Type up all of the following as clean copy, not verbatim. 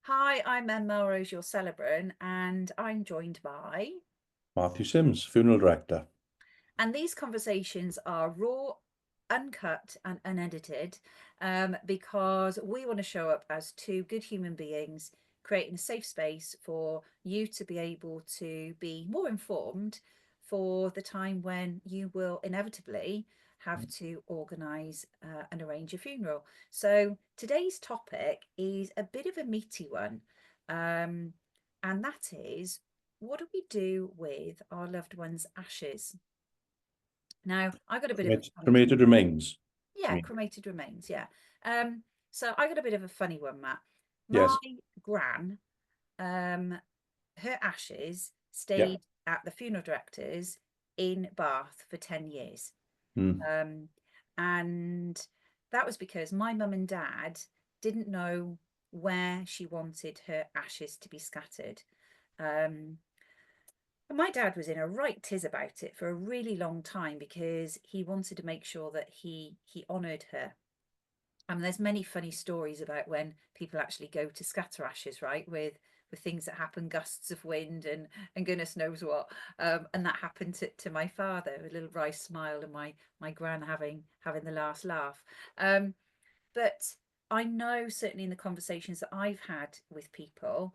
Hi, I'm Melrose, your celebrant, and I'm joined by. Matthew Sims, funeral director. And these conversations are raw, uncut, and unedited because we want to show up as two good human beings, creating a safe space for you to be able to be more informed for the time when you will inevitably have to organise and arrange a funeral. So today's topic is a bit of a meaty one, um, and that is, what do we do with our loved ones' ashes? Now, I got a bit of a funny, Cremated remains. I yeah, mean, cremated remains, yeah. Um, so I got a bit of a funny one, Matt. My yes. gran, um, her ashes Yeah. stayed at the funeral director's in Bath for 10 years. Mm. Um, and that was because my mum and dad didn't know where she wanted her ashes to be scattered. Um, And my dad was in a right tiz about it for a really long time because he wanted to make sure that he honoured her. And there's many funny stories about when people actually go to scatter ashes, right? With things that happen, gusts of wind and goodness knows what. And that happened to my father, a little wry smile and my gran having the last laugh. But I know certainly in the conversations that I've had with people,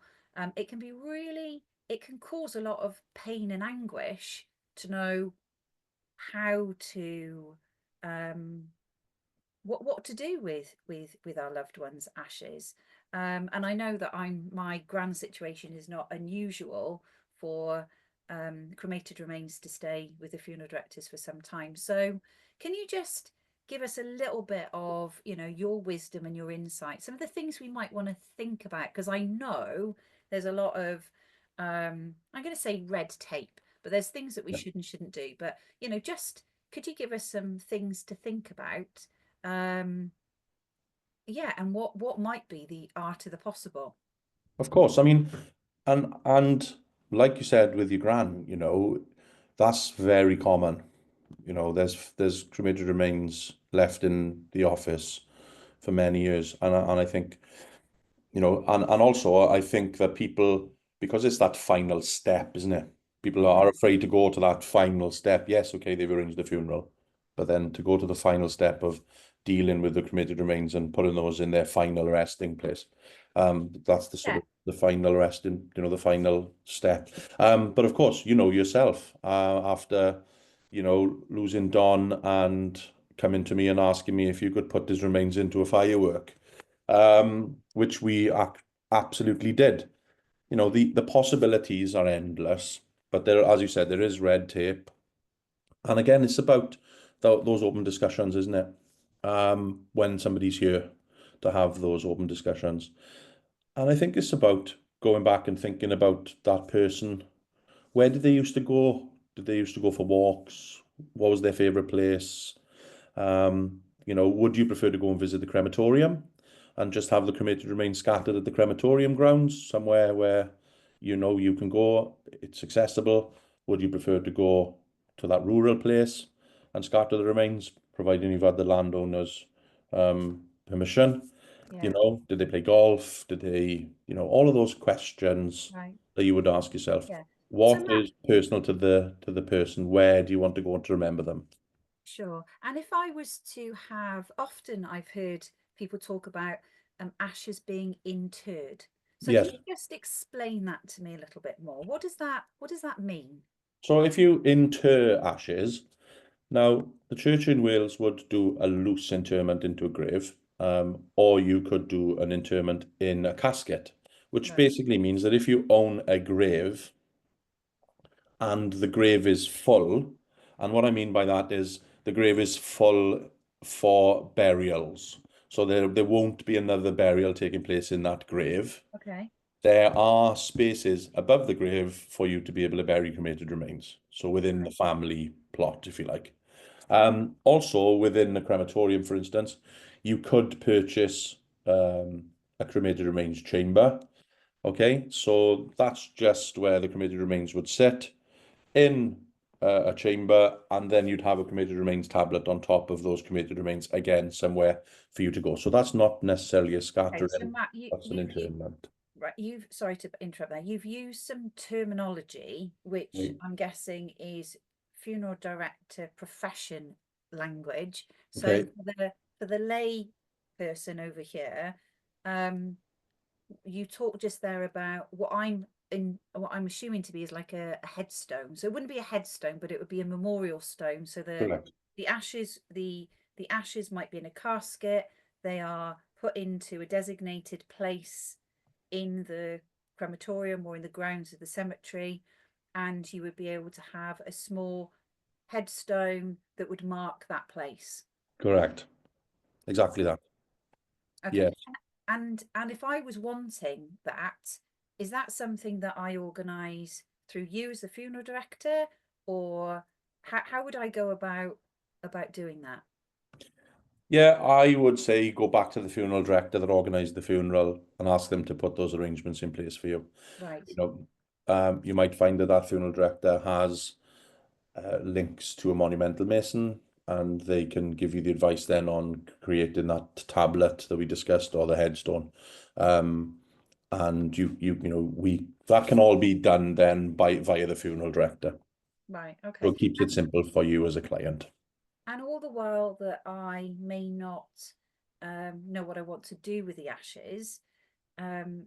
it can be really, it can cause a lot of pain and anguish to know how to, um, what to do with our loved ones' ashes. And I know that my grand situation is not unusual for cremated remains to stay with the funeral directors for some time. So can you just give us a little bit of, your wisdom and your insight, some of the things we might want to think about? Because I know there's a lot of I'm going to say red tape, but there's things that we Yeah. should and shouldn't do. But just could you give us some things to think about? um yeah, and what might be the art of the possible? Of course. I mean, and like you said with your gran, that's very common. There's cremated remains left in the office for many years, and I think and also I think that people, because it's that final step, isn't it? People Yeah, are afraid to go to that final step. Yes, okay, they've arranged the funeral, but then to go to the final step of dealing with the cremated remains and putting those in their final resting place. That's the sort yeah, of the final resting, the final step. But of course, you know yourself, after, losing Don and coming to me and asking me if you could put his remains into a firework, which we ac absolutely did. The possibilities are endless, but there, as you said, there is red tape. And again, it's about those open discussions, isn't it? When somebody's here to have those open discussions. And I think it's about going back and thinking about that person. Where did they used to go? Did they used to go for walks? What was their favorite place? Would you prefer to go and visit the crematorium and just have the cremated remains scattered at the crematorium grounds, somewhere where you can go, it's accessible? Would you prefer to go to that rural place and scatter the remains, providing you've had the landowner's permission? yeah, Did they play golf? Did they, all of those questions right, that you would ask yourself. yeah. So What Matt, is personal to the person? Where do you want to go and to remember them? sure. And if I was to have, often I've heard people talk about ashes being interred. So can Yes. you just explain that to me a little bit more? What does that mean? So if you inter ashes, now the church in Wales would do a loose interment into a grave, or you could do an interment in a casket, which Right. basically means that if you own a grave and the grave is full, and what I mean by that is the grave is full for burials. So there won't be another burial taking place in that grave. Okay. There are spaces above the grave for you to be able to bury cremated remains. So within the Right. family plot, if you like. Also within the crematorium, for instance, you could purchase a cremated remains chamber. Okay, so that's just where the cremated remains would sit in a chamber, and then you'd have a cremated remains tablet on top of those cremated remains again, somewhere for you to go. So that's not necessarily a Okay. So scattering, Matt, you that's an you you internment. Right, you've sorry to interrupt there. You've used some terminology which Right. I'm guessing is funeral director profession language. So Okay, for the lay person over here, um, you talked just there about what I'm assuming to be is like a headstone. So it wouldn't be a headstone, but it would be a memorial stone. So correct. the ashes the ashes might be in a casket. They are put into a designated place in the crematorium or in the grounds of the cemetery, and you would be able to have a small headstone that would mark that place. Correct. Exactly that. Okay. Yes. And if I was wanting that, is that something that I organise through you as the funeral director, or how would I go about doing that? Yeah, I would say go back to the funeral director that organised the funeral and ask them to put those arrangements in place for you. Right, You know, you might find that that funeral director has links to a monumental mason, and they can give you the advice then on creating that tablet that we discussed or the headstone. Um, and we that can all be done then by via the funeral director. right, So okay. it keeps it simple for you as a client. And all the while that I may not know what I want to do with the ashes, um,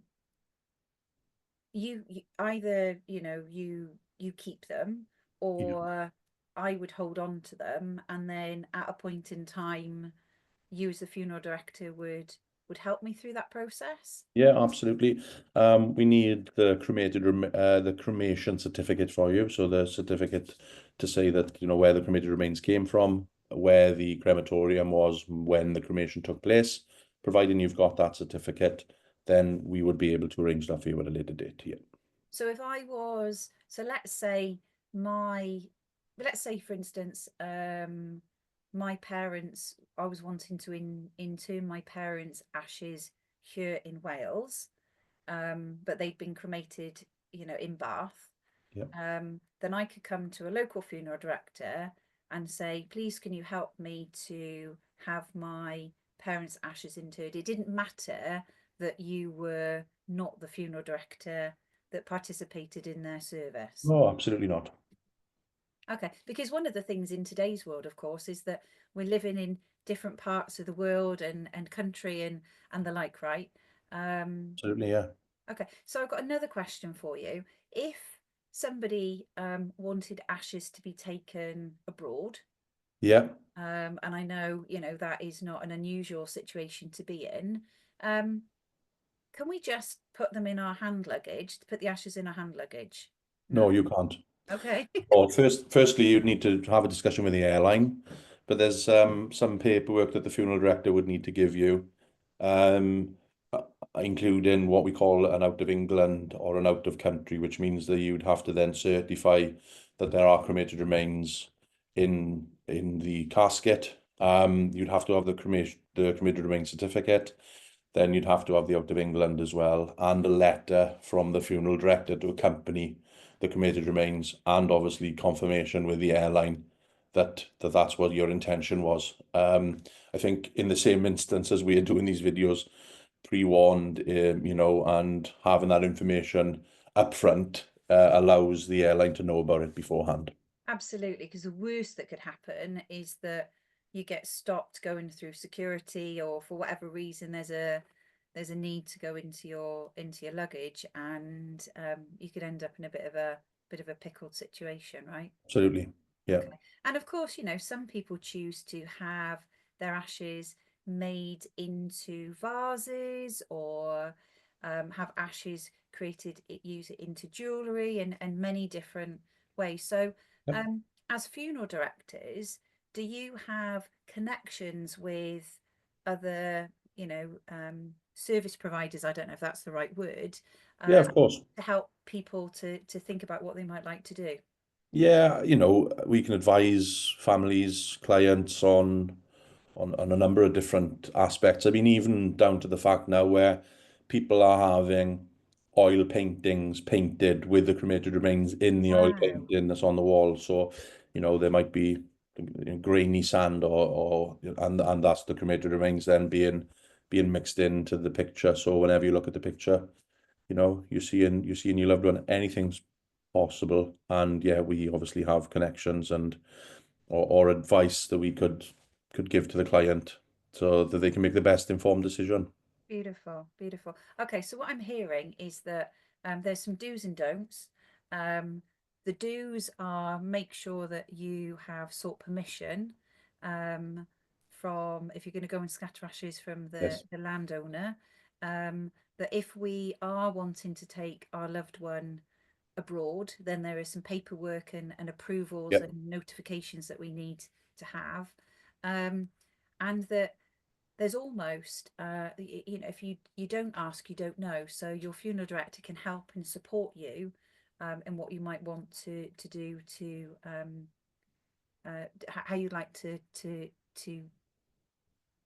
you either you keep them, Yeah. or I would hold on to them, and then at a point in time you as the funeral director would help me through that process. Yeah, absolutely. We need the cremation certificate for you. So the certificate to say that, where the cremated remains came from, where the crematorium was when the cremation took place. Providing you've got that certificate, then we would be able to arrange that for you at a later date. Yeah. So if I was, so my let's say for instance, my parents, I was wanting to interm my parents' ashes here in Wales, but they'd been cremated, in Bath. Yeah. Then I could come to a local funeral director and say, please, can you help me to have my parents' ashes interred? It didn't matter that you were not the funeral director that participated in their service. No, absolutely not. Okay, because one of the things in today's world, of course, is that we're living in different parts of the world and country and the like, right? Um, Absolutely, yeah. Okay, so I've got another question for you. If somebody wanted ashes to be taken abroad, Yeah. and I know, that is not an unusual situation to be in, um, can we just put them in our hand luggage, put the ashes in our hand luggage? No, No. you can't. Okay. Well, firstly, you'd need to have a discussion with the airline, but there's some paperwork that the funeral director would need to give you, um, uh, including what we call an out of England or an out of country, which means that you'd have to then certify that there are cremated remains in the casket. You'd have to have the cremated remains certificate. Then you'd have to have the out of England as well, and a letter from the funeral director to accompany the cremated remains, and obviously confirmation with the airline that that's what your intention was. I think in the same instance as we are doing these videos, pre-warned, and having that information upfront allows the airline to know about it beforehand. Absolutely, because the worst that could happen is that you get stopped going through security, or for whatever reason there's a need to go into your luggage, and you could end up in a bit of a pickled situation, right? Absolutely. Yeah. Okay. And of course, some people choose to have their ashes made into vases, or have ashes created, use it into jewelry and many different ways. So, Yep. um, as funeral directors, do you have connections with other, service providers? I don't know if that's the right word, Yeah, um, of course. to help people to think about what they might like to do. Yeah, we can advise families, clients on a number of different aspects. I mean, even down to the fact now where people are having oil paintings painted with the cremated remains in the oil Wow. painting that's on the wall. So, there might be grainy sand and that's the cremated remains then being mixed into the picture. So whenever you look at the picture, you know, you're seeing your loved one, anything's possible. And yeah, we obviously have connections and or advice that we could give to the client so that they can make the best informed decision. Beautiful, beautiful. Okay, so what I'm hearing is that there's some do's and don'ts. Um, the do's are make sure that you have sought permission um, from, if you're going to go and scatter ashes, from Yes. the landowner. That if we are wanting to take our loved one abroad, then there is some paperwork and approvals Yeah. and notifications that we need to have. Um, and that there's almost you know, if you don't ask, you don't know. So your funeral director can help and support you in what you might want to do to how you like to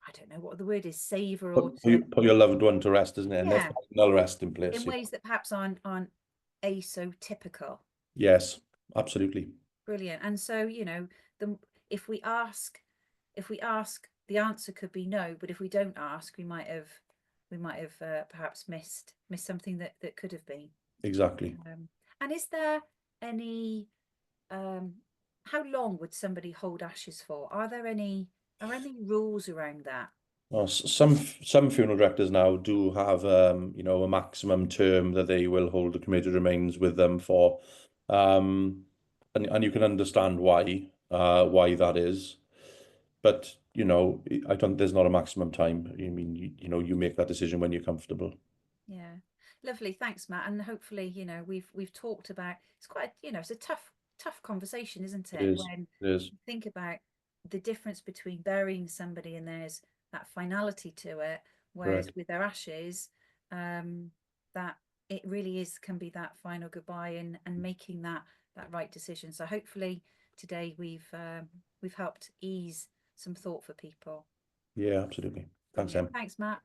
I don't know what the word is, savor, or Put to, put your loved one to rest, isn't it? And their yeah, final resting place. in ways that perhaps aren't aso-typical. Yes, absolutely. Brilliant. And so, you know, the if we ask, the answer could be no, but if we don't ask, we might have perhaps missed something that could have been. Exactly. And is there any um how long would somebody hold ashes for? Are any rules around that? Well, some funeral directors now do have you know, a maximum term that they will hold the cremated remains with them for. And you can understand why that is. But, you know, I don't there's not a maximum time. I mean, you know, you make that decision when you're comfortable. Yeah. Lovely. Thanks, Matt. And hopefully, you know, we've talked about, it's quite, you know, it's a tough conversation, isn't It it? is. When It is. you think about the difference between burying somebody and there's that finality to it, whereas Correct. with their ashes, um, that it really is can be that final goodbye and making that right decision. So hopefully today we've helped ease some thought for people. Yeah, absolutely. Thanks, Brilliant. Em. Thanks, Matt.